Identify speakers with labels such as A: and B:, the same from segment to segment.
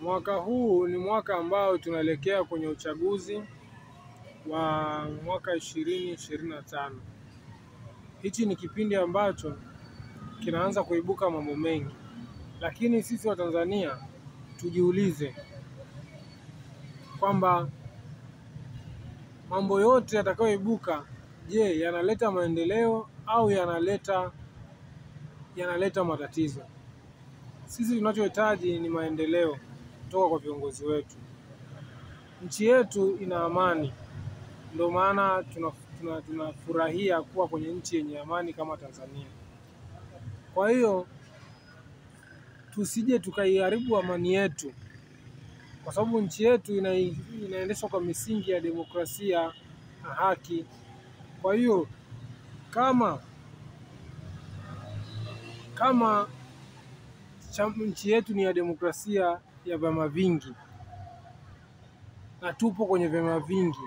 A: Mwaka huu ni mwaka ambao tunaelekea kwenye uchaguzi wa mwaka 2025. Hichi ni kipindi ambacho kinaanza kuibuka mambo mengi, lakini sisi wa Tanzania tujiulize kwamba mambo yote yatakayoibuka, je, yanaleta maendeleo au yanaleta matatizo? Sisi tunachohitaji ni maendeleo kutoka kwa viongozi wetu. Nchi yetu ina amani, ndio maana tunafurahia kuwa kwenye nchi yenye amani kama Tanzania. Kwa hiyo tusije tukaiharibu amani yetu, kwa sababu nchi yetu inaendeshwa kwa misingi ya demokrasia na haki. Kwa hiyo kama nchi yetu ni ya demokrasia ya vyama vingi na tupo kwenye vyama vingi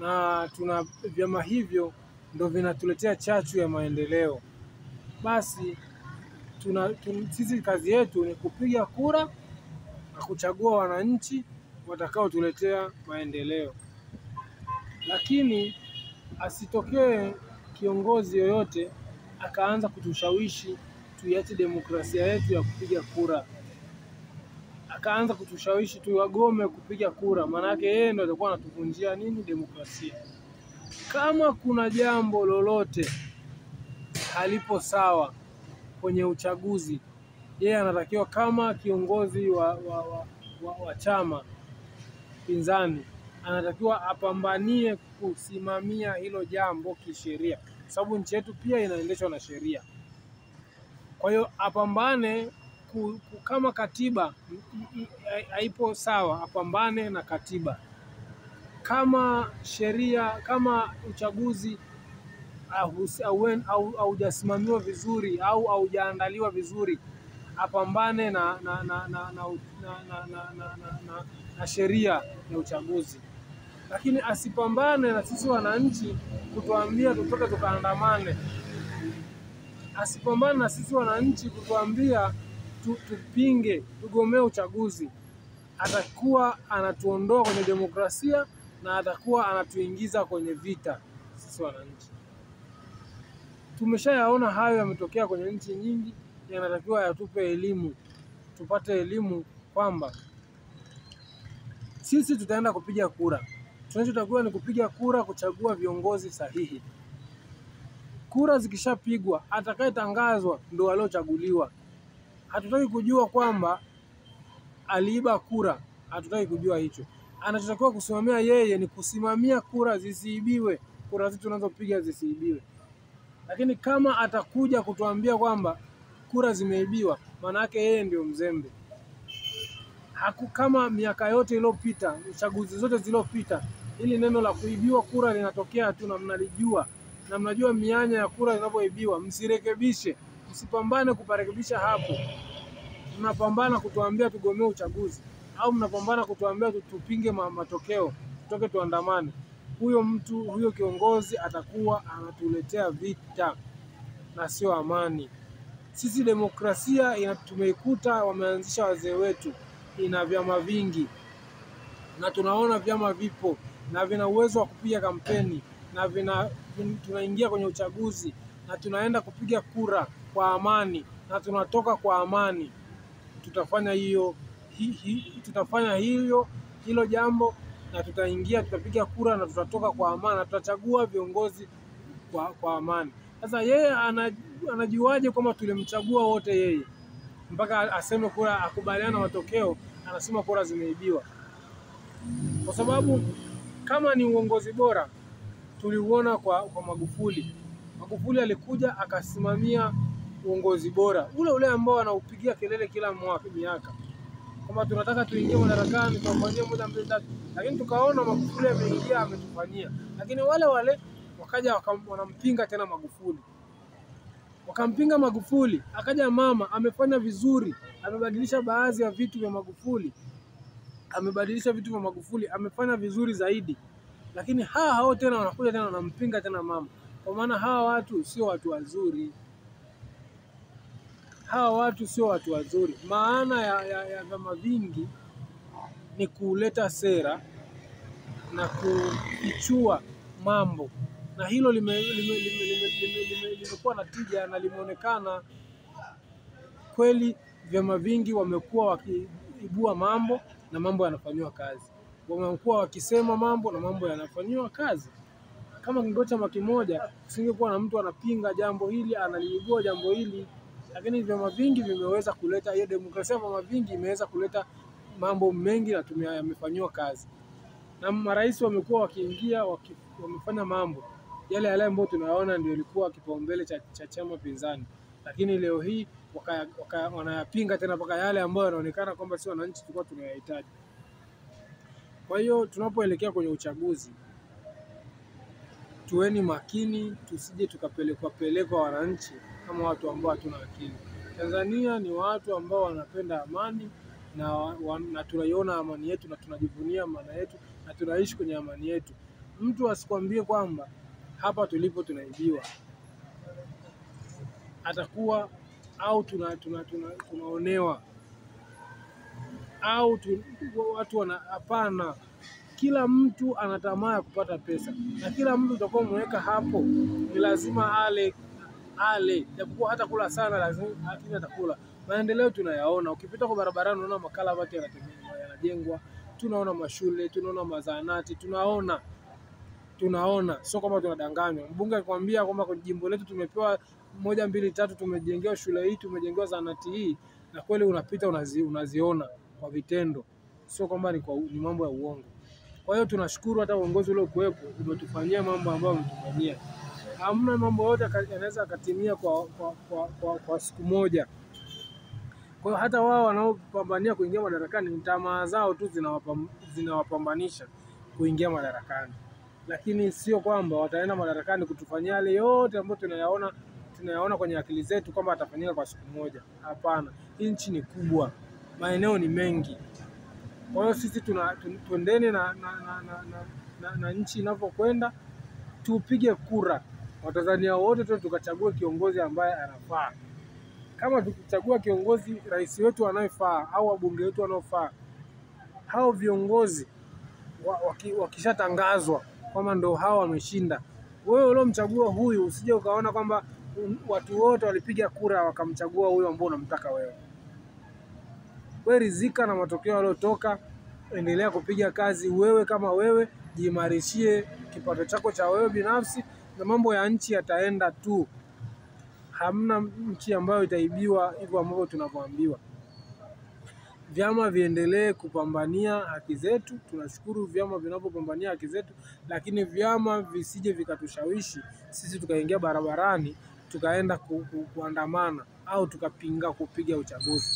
A: na tuna vyama hivyo ndio vinatuletea chachu ya maendeleo, basi sisi kazi yetu ni kupiga kura na kuchagua wananchi watakaotuletea maendeleo. Lakini asitokee kiongozi yoyote akaanza kutushawishi tuiache demokrasia yetu ya kupiga kura, akaanza kutushawishi tuwagome kupiga kura, maana yake yeye ndio atakuwa anatuvunjia demokrasia. Kama kuna jambo lolote halipo sawa kwenye uchaguzi, yeye anatakiwa kama kiongozi wa chama pinzani, anatakiwa apambanie kusimamia hilo jambo kisheria, sababu nchi yetu pia inaendeshwa na sheria. Kwa hiyo apambane kama katiba haipo sawa, apambane na katiba. Kama sheria, kama uchaguzi haujasimamiwa vizuri au haujaandaliwa vizuri, apambane na sheria ya uchaguzi. Lakini asipambane na sisi wananchi kutuambia tutoke tukaandamane. Asipambane na sisi wananchi kutuambia tupinge, tugomee uchaguzi. Atakuwa anatuondoa kwenye demokrasia na atakuwa anatuingiza kwenye vita sisi wananchi. Tumeshayaona hayo yametokea kwenye nchi nyingi, yanatakiwa yatupe elimu. Tupate elimu kwamba sisi tutaenda kupiga kura. Tunachotakiwa ni kupiga kura kuchagua viongozi sahihi. Kura zikishapigwa, atakayetangazwa ndio aliochaguliwa. Hatutaki kujua kwamba aliiba kura, hatutaki kujua hicho. Anachotakiwa kusimamia yeye ni kusimamia kura zisiibiwe, kura zetu tunazopiga zisiibiwe. Lakini kama atakuja kutuambia kwamba kura zimeibiwa, maana yake yeye ndio mzembe. Kama miaka yote iliyopita, uchaguzi zote zilizopita, ili neno la kuibiwa kura linatokea tu na mnalijua, na mnajua mianya ya kura inapoibiwa, msirekebishe, msipambane kuparekebisha hapo. Mnapambana kutuambia tugomee uchaguzi, au mnapambana kutuambia tupinge matokeo, tutoke tuandamane. Huyo kiongozi atakuwa anatuletea vita na sio amani. Sisi demokrasia tumeikuta wameanzisha wazee wetu, ina vyama vingi, na tunaona vyama vipo na vina uwezo wa kupiga kampeni, na tunaingia kwenye uchaguzi na tunaenda kupiga kura kwa amani na tunatoka kwa amani. Tutafanya hilo jambo na tutapiga kura na tutatoka kwa amani na tutachagua viongozi kwa amani. Sasa yeye anajuaje kwamba tulimchagua wote yeye mpaka aseme kura, akubaliana matokeo, anasema kura zimeibiwa? Kwa sababu kama ni uongozi bora tuliuona kwa Magufuli. Magufuli alikuja akasimamia uongozi bora, ule ambao anaupigia kelele kila miaka kwamba tunataka tuingie madarakani, tutafanyia moja mbili tatu. Lakini tukaona Magufuli ameingia, ametufanyia. Lakini wale wakaja wanampinga tena Magufuli. Wakampinga Magufuli, akaja mama amefanya vizuri, amebadilisha baadhi ya vitu vya Magufuli. Amefanya vizuri zaidi. Lakini hao tena wanakuja tena wanampinga tena mama. Kwa maana hawa watu sio watu wazuri. Hawa watu sio watu wazuri. Maana ya vyama vingi ni kuleta sera na kufichua mambo, na hilo limekuwa na tija na limeonekana kweli. Vyama vingi wamekuwa wakiibua mambo na mambo yanafanywa kazi, wamekuwa wakisema mambo na mambo yanafanywa kazi. Kama kingoja chama kimoja, usingekuwa na mtu anapinga jambo hili, analiibua jambo hili. Lakini vyama vingi vimeweza kuleta hiyo demokrasia, vyama vingi imeweza kuleta mambo mengi na yamefanywa kazi. Na marais wamekuwa wakiingia wamefanya mambo yale ambayo tunaona ndio ilikuwa kipaumbele cha chama pinzani. Lakini leo hii wanayapinga tena mpaka yale ambayo yanaonekana kwamba si wananchi tulikuwa tunayahitaji. Kwa hiyo tunapoelekea kwenye uchaguzi, tuweni makini, tusije tukapelekwa wananchi kama watu ambao hatuna akili. Tanzania ni watu ambao wanapenda amani na tunaiona amani yetu na tunajivunia amani yetu na tunaishi kwenye amani yetu. Mtu asikwambie kwamba hapa tulipo tunaibiwa, atakuwa au tunaonewa au watu hapana. Kila mtu ana tamaa ya kupata pesa na kila mtu utakuwa mweka hapo ni lazima ale japokuwa hata kula sana lazima atakula. Maendeleo tunayaona, ukipita kwa barabarani unaona makala watu yanajengwa, tunaona mashule, tunaona mazahanati, tunaona sio kama tunadanganywa. Mbunge akwambia kwamba kwa jimbo letu tumepewa 1 2 3 tumejengewa shule hii, tumejengewa zahanati hii, na kweli unapita unaziona kwa vitendo, sio kwamba ni mambo ya uongo. Kwa hiyo tunashukuru hata uongozi ule kuwepo umetufanyia mambo ambayo umetufanyia. Hamna mambo yote yanaweza katimia kwa siku moja. Kwa hiyo hata wao wanaopambania kuingia madarakani, tamaa zao tu zinawapambanisha kuingia madarakani. Lakini sio kwamba wataenda madarakani kutufanyia yale yote ambayo tunayaona kwenye akili zetu kwamba atafanyika kwa siku moja. Hapana, nchi ni kubwa, maeneo ni mengi. Kwa hiyo sisi tuendene na nchi inapokwenda, tupige kura. Watanzania wote tukachague kiongozi ambaye anafaa. Kama tukichagua kiongozi, rais wetu anayefaa au wabunge wetu wanaofaa, hao viongozi wakishatangazwa kwamba ndio hao wameshinda, wewe uliomchagua huyu usije ukaona kwamba watu wote walipiga kura wakamchagua huyu ambao unamtaka wewe. Wewe rizika na matokeo yaliyotoka, endelea kupiga kazi wewe kama wewe, jiimarishie kipato chako cha wewe binafsi na mambo ya nchi yataenda tu. Hamna nchi ambayo itaibiwa hivyo ambavyo tunavyoambiwa. Vyama viendelee kupambania haki zetu. Tunashukuru vyama vinavyopambania haki zetu, lakini vyama visije vikatushawishi sisi tukaingia barabarani tukaenda kuandamana au tukapinga kupiga uchaguzi.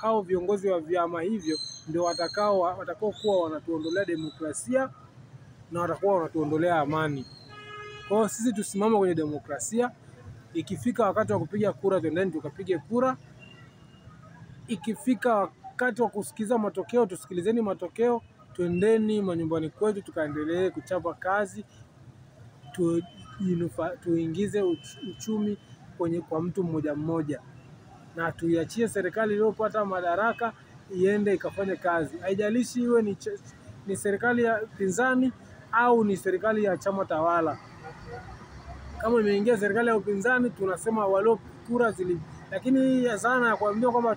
A: Hao viongozi wa vyama hivyo ndio watakao kuwa wanatuondolea demokrasia na watakuwa wanatuondolea amani. Kwa hiyo sisi tusimame kwenye demokrasia. Ikifika wakati wa kupiga kura, twendeni tukapige kura. Ikifika wakati wa kusikiza matokeo, tusikilizeni matokeo. Twendeni manyumbani kwetu tukaendelee kuchapa kazi, tuingize uchumi kwa mtu mmoja mmoja, na tuiachie serikali iliyopata madaraka iende ikafanye kazi. Haijalishi iwe ni serikali ya pinzani au ni serikali ya chama tawala. Kama imeingia serikali ya upinzani, tunasema walio kura lakini ya zana ya kuambia kwamba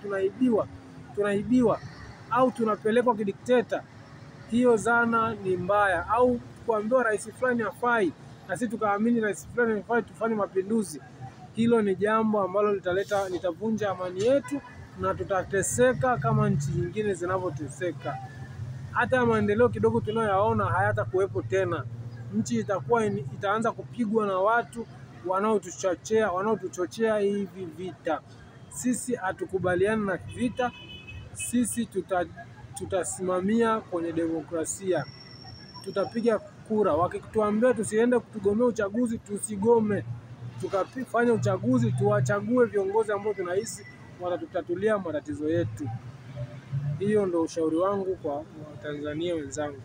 A: tunaibiwa au tunapelekwa kidikteta, hiyo zana ni mbaya. Au kuambiwa rais fulani hafai na sisi tukaamini rais fulani hafai tufanye mapinduzi, hilo ni jambo ambalo litavunja amani yetu na tutateseka kama nchi nyingine zinavyoteseka. Hata maendeleo kidogo tunayoyaona hayatakuwepo tena. Nchi itaanza kupigwa na watu wanaotuchochea hivi vita. Sisi hatukubaliani na vita. Sisi tutasimamia kwenye demokrasia. Tutapiga kura. Wakituambia tusiende kutugomea uchaguzi, tusigome. Tukafanya uchaguzi, tuwachague viongozi ambao tunahisi watatutatulia matatizo yetu. Hiyo ndio ushauri wangu kwa Watanzania wenzangu.